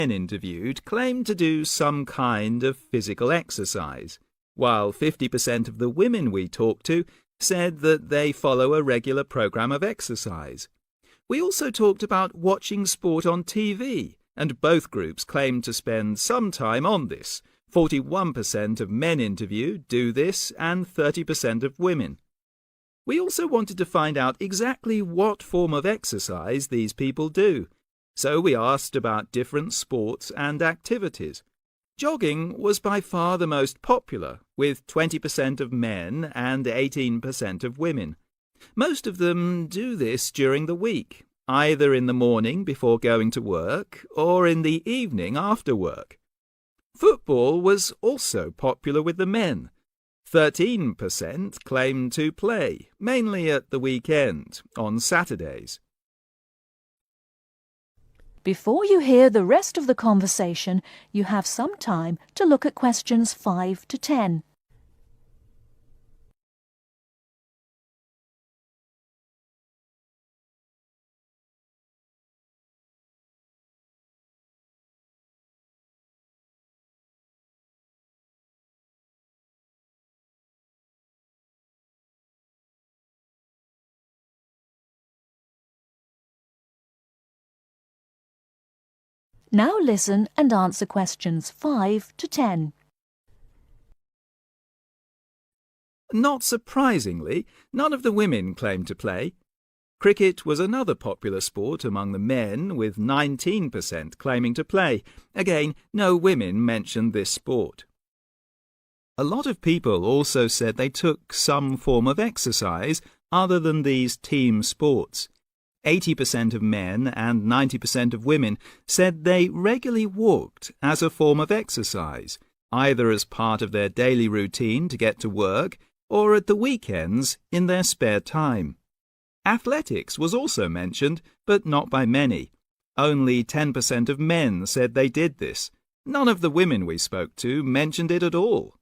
men interviewed claimed to do some kind of physical exercise, while 50% of the women we talked to said that they follow a regular program of exercise. We also talked about watching sport on TV, and both groups claimed to spend some time on this. 41% of men interviewed do this and 30% of women. We also wanted to find out exactly what form of exercise these people do, so we asked about different sports and activities. Jogging was by far the most popular, with 20% of men and 18% of women. Most of them do this during the week, either in the morning before going to work or in the evening after work. Football was also popular with the men. 13% claimed to play, mainly at the weekend, on Saturdays. Before you hear the rest of the conversation, you have some time to look at questions 5 to 10. Now listen and answer questions 5 to 10. Not surprisingly, none of the women claimed to play. Cricket was another popular sport among the men, with 19% claiming to play. Again, no women mentioned this sport. A lot of people also said they took some form of exercise other than these team sports. 80% of men and 90% of women said they regularly walked as a form of exercise, either as part of their daily routine to get to work or at the weekends in their spare time. Athletics was also mentioned, but not by many. Only 10% of men said they did this. None of the women we spoke to mentioned it at all.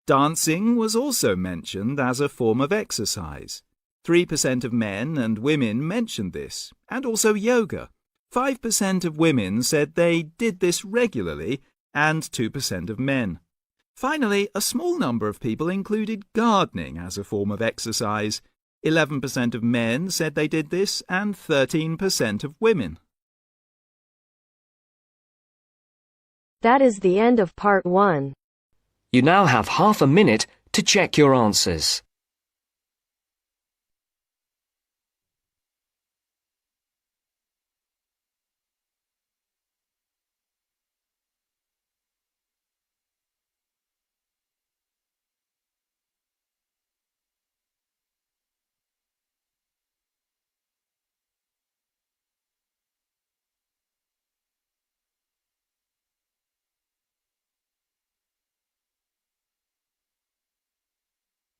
Dancing was also mentioned as a form of exercise. 3% of men and women mentioned this, and also yoga. 5% of women said they did this regularly, and 2% of men. Finally, a small number of people included gardening as a form of exercise. 11% of men said they did this, and 13% of women. That is the end of part 1. You now have half a minute to check your answers.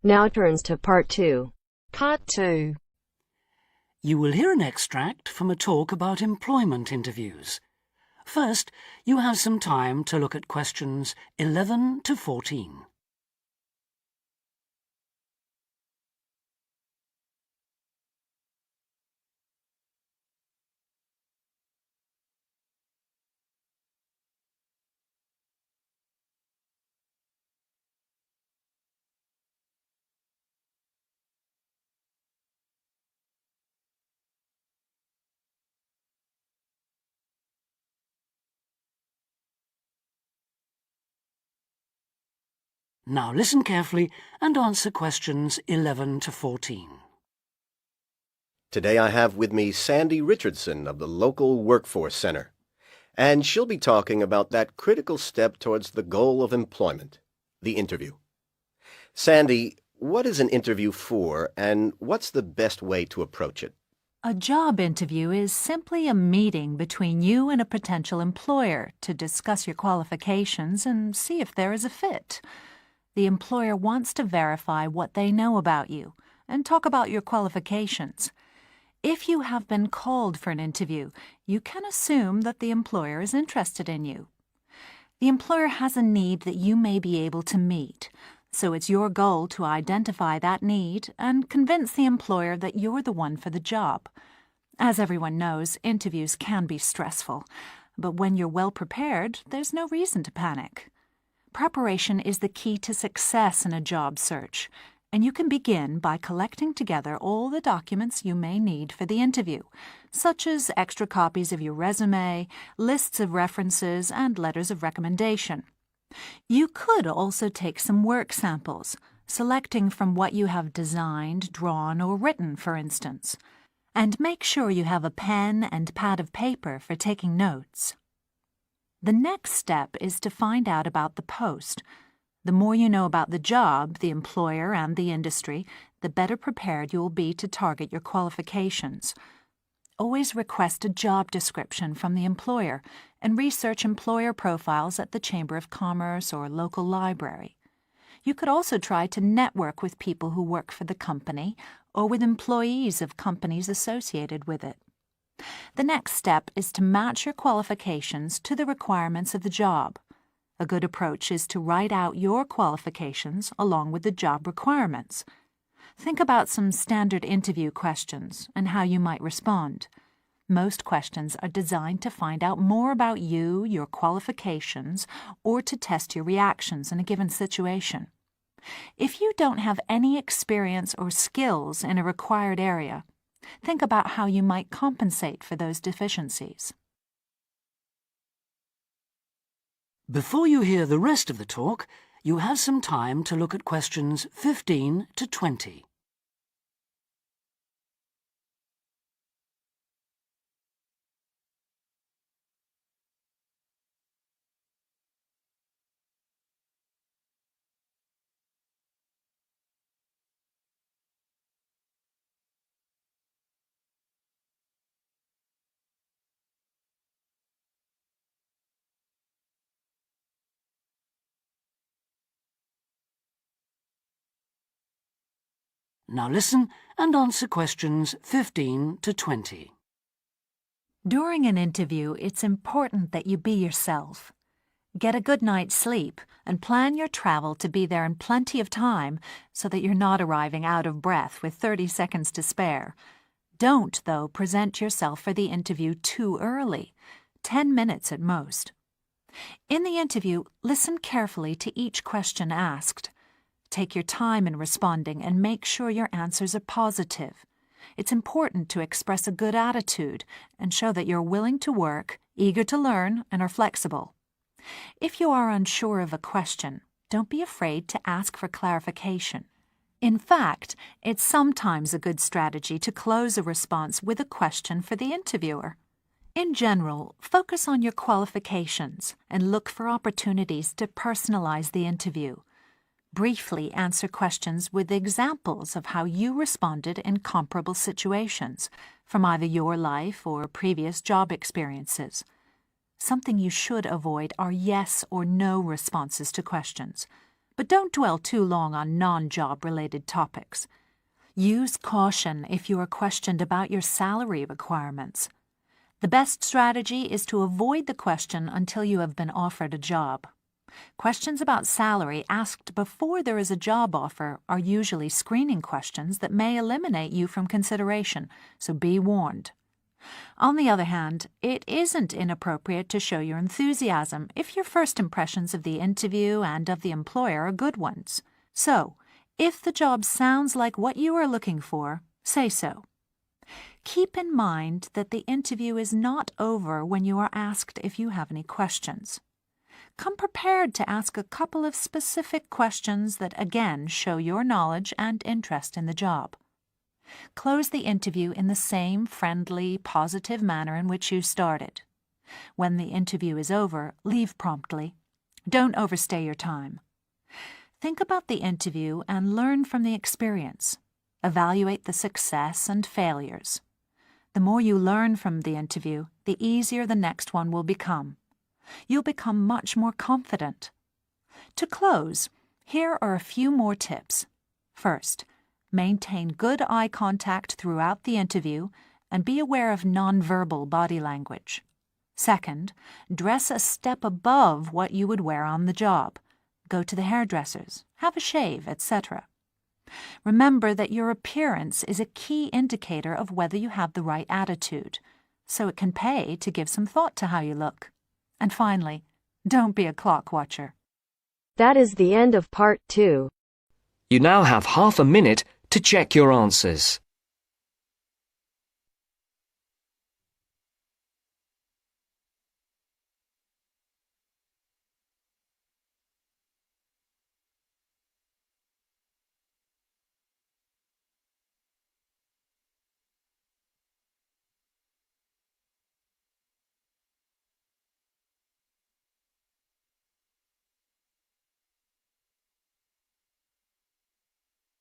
Now turns to part 2. Part 2. You will hear an extract from a talk about employment interviews. First, you have some time to look at questions 11 to 14. Now listen carefully and answer questions 11 to 14. Today I have with me Sandy Richardson of the local Workforce Center, and she'll be talking about that critical step towards the goal of employment, the interview. Sandy, what is an interview for, and what's the best way to approach it? A job interview is simply a meeting between you and a potential employer to discuss your qualifications and see if there is a fit. The employer wants to verify what they know about you and talk about your qualifications. If you have been called for an interview, you can assume that the employer is interested in you. The employer has a need that you may be able to meet, so it's your goal to identify that need and convince the employer that you're the one for the job. As everyone knows, interviews can be stressful. but when you're well prepared, there's no reason to panic. Preparation is the key to success in a job search, and you can begin by collecting together all the documents you may need for the interview, such as extra copies of your resume, lists of references, and letters of recommendation. You could also take some work samples, selecting from what you have designed, drawn, or written, for instance. And make sure you have a pen and pad of paper for taking notes. The next step is to find out about the post. The more you know about the job, the employer, and the industry, the better prepared you will be to target your qualifications. Always request a job description from the employer and research employer profiles at the Chamber of Commerce or local library. You could also try to network with people who work for the company or with employees of companies associated with it. The next step is to match your qualifications to the requirements of the job. A good approach is to write out your qualifications along with the job requirements. Think about some standard interview questions and how you might respond. Most questions are designed to find out more about you, your qualifications, or to test your reactions in a given situation. If you don't have any experience or skills in a required area, think about how you might compensate for those deficiencies. Before you hear the rest of the talk, you have some time to look at questions 15 to 20. Now listen and answer questions 15 to 20. During an interview, it's important that you be yourself. Get a good night's sleep and plan your travel to be there in plenty of time so that you're not arriving out of breath with 30 seconds to spare. Don't, though, present yourself for the interview too early, 10 minutes at most. In the interview, listen carefully to each question asked. Take your time in responding and make sure your answers are positive. It's important to express a good attitude and show that you're willing to work, eager to learn, and are flexible. If you are unsure of a question, don't be afraid to ask for clarification. In fact, it's sometimes a good strategy to close a response with a question for the interviewer. In general, focus on your qualifications and look for opportunities to personalize the interview. Briefly answer questions with examples of how you responded in comparable situations, from either your life or previous job experiences. Something you should avoid are yes or no responses to questions, but don't dwell too long on non-job related topics. Use caution if you are questioned about your salary requirements. The best strategy is to avoid the question until you have been offered a job. Questions about salary asked before there is a job offer are usually screening questions that may eliminate you from consideration, so be warned. On the other hand, it isn't inappropriate to show your enthusiasm if your first impressions of the interview and of the employer are good ones. So, if the job sounds like what you are looking for, say so. Keep in mind that the interview is not over when you are asked if you have any questions. Come prepared to ask a couple of specific questions that again show your knowledge and interest in the job. Close the interview in the same friendly, positive manner in which you started. When the interview is over, leave promptly. Don't overstay your time. Think about the interview and learn from the experience. Evaluate the success and failures. The more you learn from the interview, the easier the next one will become. You'll become much more confident. To close, here are a few more tips. First, maintain good eye contact throughout the interview and be aware of nonverbal body language. Second, dress a step above what you would wear on the job. Go to the hairdressers, have a shave, etc. Remember that your appearance is a key indicator of whether you have the right attitude. so it can pay to give some thought to how you look. And finally, don't be a clock watcher. That is the end of part 2. You now have half a minute to check your answers.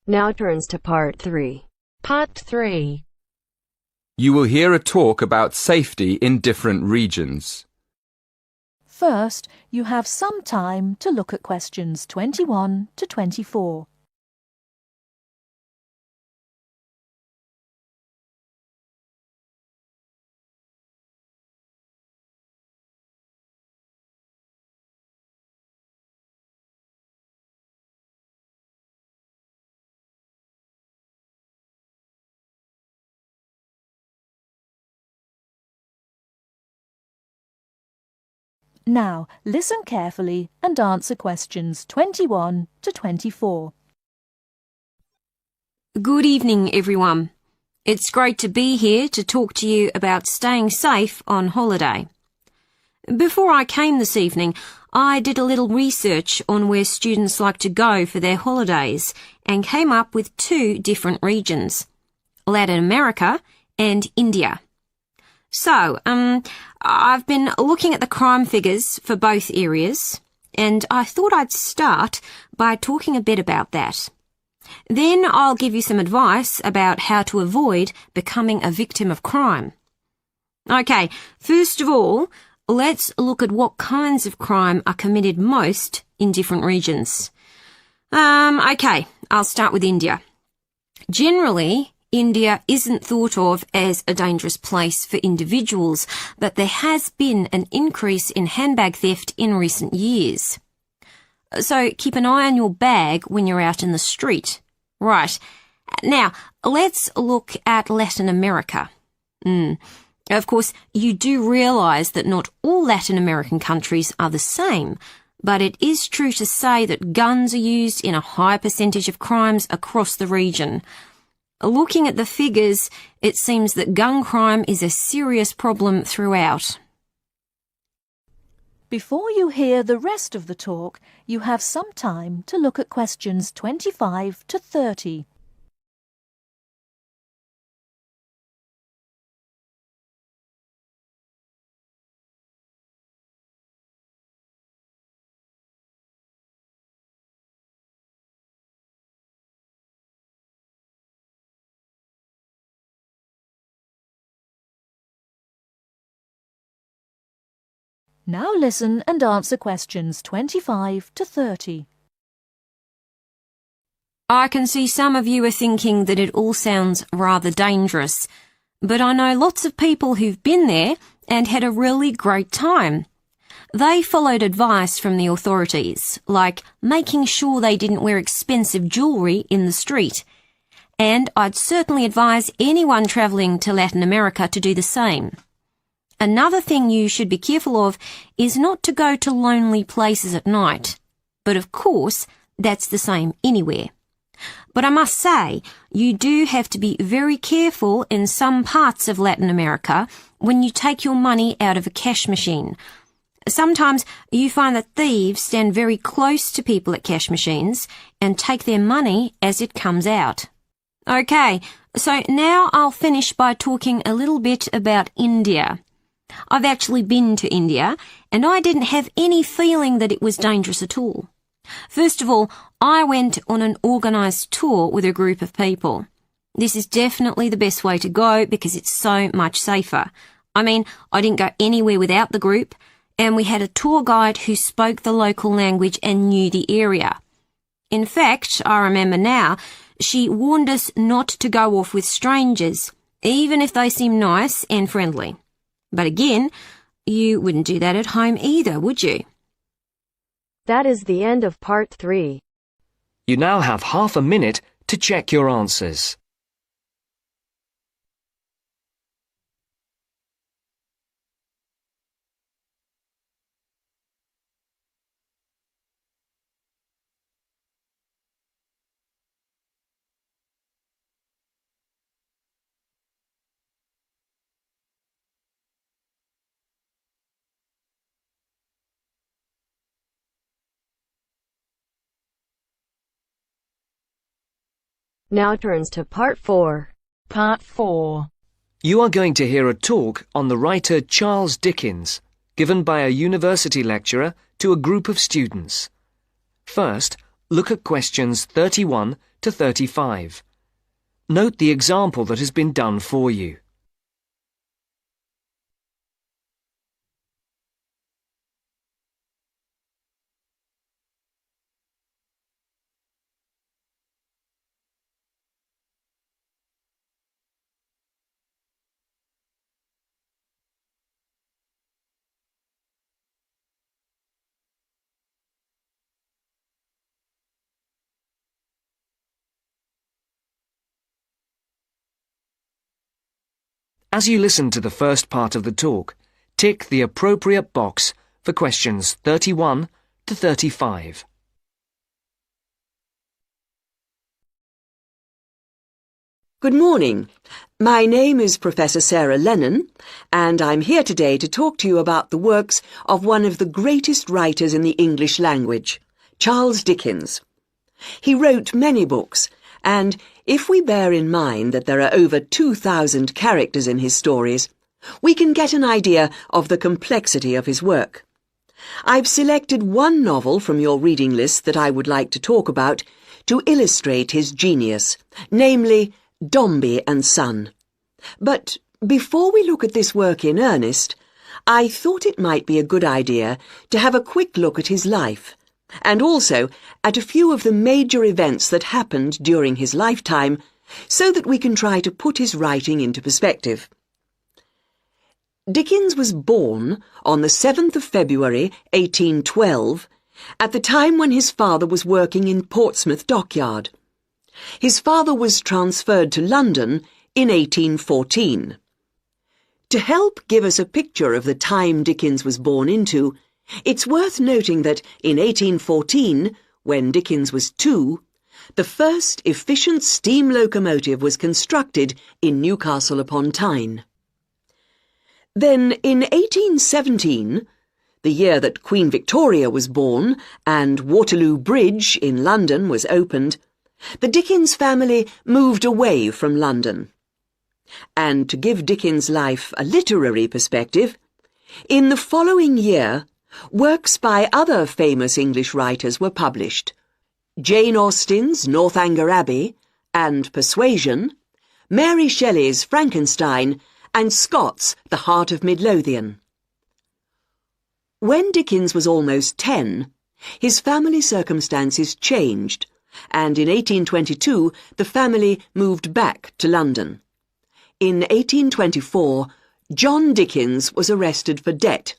Now turns to part 3. Part 3. You will hear a talk about safety in different regions. First, you have some time to look at questions 21 to 24. Now, listen carefully and answer questions 21 to 24. Good evening, everyone. It's great to be here to talk to you about staying safe on holiday. Before I came this evening, I did a little research on where students like to go for their holidays and came up with 2 different regions, Latin America and India. So, I've been looking at the crime figures for both areas, and I thought I'd start by talking a bit about that. Then I'll give you some advice about how to avoid becoming a victim of crime. Okay, first of all, let's look at what kinds of crime are committed most in different regions. Okay, I'll start with India. Generally, India isn't thought of as a dangerous place for individuals, but there has been an increase in handbag theft in recent years. So keep an eye on your bag when you're out in the street. Right. Now, let's look at Latin America. Of course, you do realise that not all Latin American countries are the same, but it is true to say that guns are used in a high percentage of crimes across the region. Looking at the figures, it seems that gun crime is a serious problem throughout. Before you hear the rest of the talk, you have some time to look at questions 25 to 30. Now listen and answer questions 25 to 30. I can see some of you are thinking that it all sounds rather dangerous, but I know lots of people who've been there and had a really great time. They followed advice from the authorities, like making sure they didn't wear expensive jewellery in the street. And I'd certainly advise anyone travelling to Latin America to do the same. Another thing you should be careful of is not to go to lonely places at night. But of course, that's the same anywhere. But I must say, you do have to be very careful in some parts of Latin America when you take your money out of a cash machine. Sometimes you find that thieves stand very close to people at cash machines and take their money as it comes out. Okay, so now I'll finish by talking a little bit about India. I've actually been to India, and I didn't have any feeling that it was dangerous at all. First of all, I went on an organised tour with a group of people. This is definitely the best way to go because it's so much safer. I mean, I didn't go anywhere without the group, and we had a tour guide who spoke the local language and knew the area. In fact, I remember now, she warned us not to go off with strangers, even if they seem nice and friendly. But again, you wouldn't do that at home either, would you? That is the end of part 3. You now have half a minute to check your answers. Now turns to Part 4. Part 4. You are going to hear a talk on the writer Charles Dickens, given by a university lecturer to a group of students. First, look at questions 31 to 35. Note the example that has been done for you. As you listen to the first part of the talk, tick the appropriate box for questions 31 to 35. Good morning. My name is Professor Sarah Lennon, and I'm here today to talk to you about the works of one of the greatest writers in the English language, Charles Dickens. He wrote many books, and if we bear in mind that there are over 2,000 characters in his stories, we can get an idea of the complexity of his work. I've selected one novel from your reading list that I would like to talk about to illustrate his genius, namely Dombey and Son. But before we look at this work in earnest, I thought it might be a good idea to have a quick look at his life, and also at a few of the major events that happened during his lifetime, so that we can try to put his writing into perspective. Dickens was born on the 7th of February, 1812, at the time when his father was working in Portsmouth Dockyard. His father was transferred to London in 1814. To help give us a picture of the time Dickens was born into, it's worth noting that in 1814, when Dickens was 2, the first efficient steam locomotive was constructed in Newcastle upon Tyne. Then, in 1817, the year that Queen Victoria was born and Waterloo Bridge in London was opened, the Dickens family moved away from London. And to give Dickens' life a literary perspective, in the following year, works by other famous English writers were published: Jane Austen's Northanger Abbey and Persuasion, Mary Shelley's Frankenstein, and Scott's The Heart of Midlothian. When Dickens was almost 10, his family circumstances changed, and in 1822 the family moved back to London. In 1824, John Dickens was arrested for debt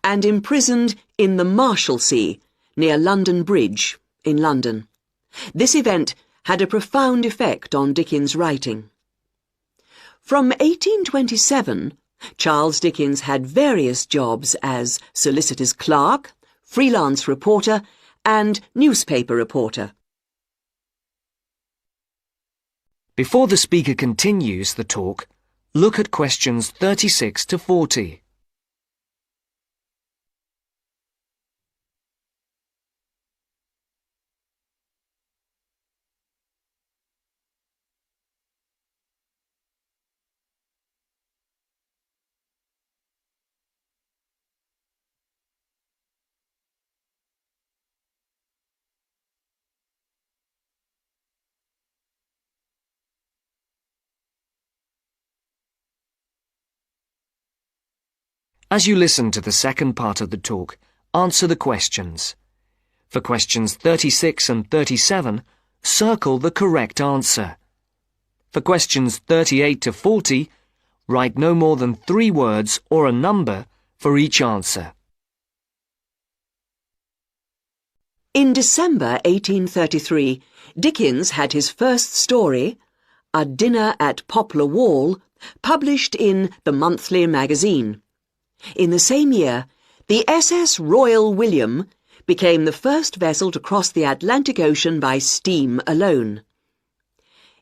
and imprisoned in the Marshalsea, near London Bridge, in London. This event had a profound effect on Dickens' writing. From 1827, Charles Dickens had various jobs as solicitor's clerk, freelance reporter, and newspaper reporter. Before the speaker continues the talk, look at questions 36 to 40. As you listen to the second part of the talk, answer the questions. For questions 36 and 37, circle the correct answer. For questions 38 to 40, write no more than 3 words or a number for each answer. In December 1833, Dickens had his first story, A Dinner at Poplar Wall, published in the Monthly Magazine. In the same year, the SS Royal William became the first vessel to cross the Atlantic Ocean by steam alone.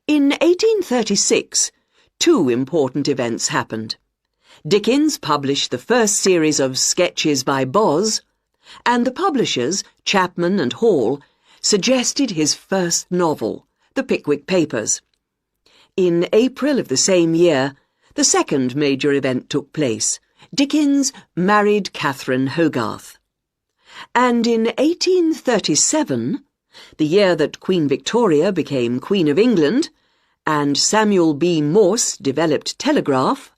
In 1836, 2 important events happened. Dickens published the first series of Sketches by Boz, and the publishers, Chapman and Hall, suggested his first novel, the Pickwick Papers. In April of the same year, the second major event took place. Dickens married Catherine Hogarth. And in 1837, the year that Queen Victoria became Queen of England, and Samuel B. Morse developed telegraph,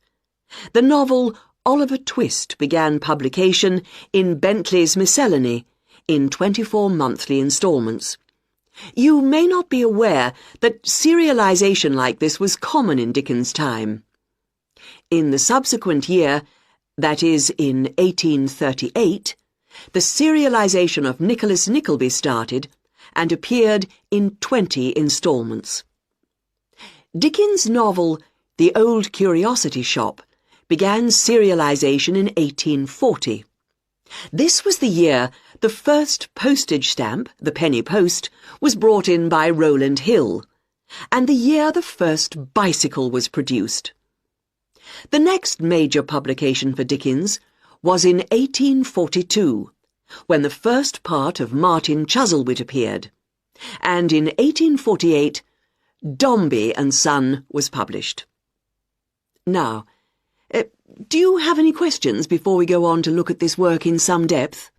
the novel Oliver Twist began publication in Bentley's Miscellany in 24 monthly instalments. You may not be aware that serialization like this was common in Dickens' time. In the subsequent year, that is, in 1838, the serialization of Nicholas Nickleby started and appeared in 20 instalments. Dickens' novel The Old Curiosity Shop began serialization in 1840. This was the year the first postage stamp, the penny post, was brought in by Rowland Hill, and the year the first bicycle was produced. The next major publication for Dickens was in 1842, when the first part of Martin Chuzzlewit appeared, and in 1848, Dombey and Son was published. Now, do you have any questions before we go on to look at this work in some depth?